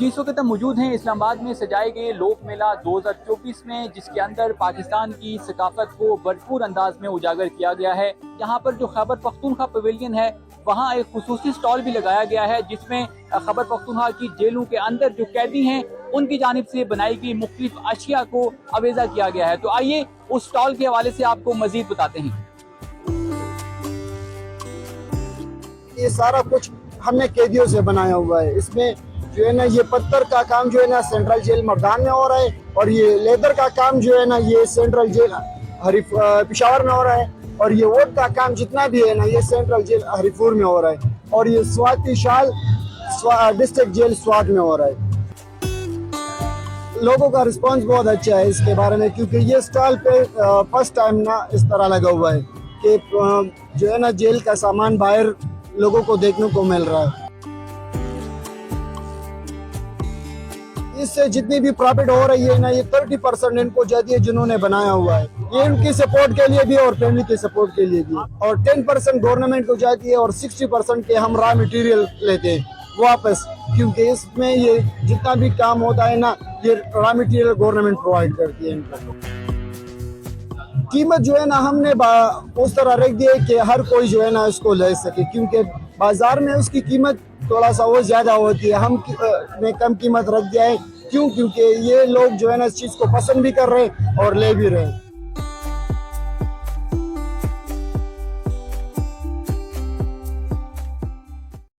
इस वक्त हम मौजूद हैं इस्लामाबाद में सजाए गए लोक मेला 2024 में, जिसके अंदर पाकिस्तान की सकाफत को भरपूर अंदाज में उजागर किया गया है। यहाँ पर जो खैबर पख्तूनख्वा पवेलियन है वहाँ एक खुसूसी स्टॉल भी लगाया गया है, जिसमें खैबर पख्तूनख्वा की जेलों के अंदर जो कैदी हैं उनकी जानिब से बनाई गई मुख्तलिफ अशिया को अवेजा किया गया है। तो आइए उस स्टॉल के हवाले से आपको मजीद बताते हैं। ये सारा कुछ हमने कैदियों से बनाया हुआ है। इसमें जो है ना ये पत्थर का काम जो है ना सेंट्रल जेल मर्दान में हो रहा है, और ये लेदर का काम जो है ना ये सेंट्रल जेल पेशावर में हो रहा है, और ये वोट का काम जितना भी है ना ये सेंट्रल जेल हरिपुर में हो रहा है, और ये स्वात की शाल डिस्ट्रिक्ट जेल स्वात में हो रहा है। लोगों का रिस्पांस बहुत अच्छा है इसके बारे में, क्योंकि ये स्टॉल पे फर्स्ट टाइम ना इस तरह लगा हुआ है कि जो है ना जेल का सामान बाहर लोगों को देखने को मिल रहा है। इससे जितनी भी प्रॉफिट हो रही है ना ये 30% इनको जाती है जिन्होंने बनाया हुआ है। ये उनकी सपोर्ट के लिए भी और फैमिली के सपोर्ट के लिए भी, और 10% गवर्नमेंट को जाती है और 60% के हम रॉ मटेरियल लेते हैं वापस, क्योंकि इसमें ये जितना भी काम होता है ना ये रॉ मटेरियल गवर्नमेंट प्रोवाइड करती है इनको। कीमत जो है ना हमने उस तरह रख दी है कि हर कोई जो है ना इसको ले सके, क्योंकि बाजार में उसकी कीमत थोड़ा सा वो ज्यादा होती है। हम ने कम कीमत रख दिया है, क्योंकि ये लोग जो है ना इस चीज को पसंद भी कर रहे हैं और ले भी रहे हैं।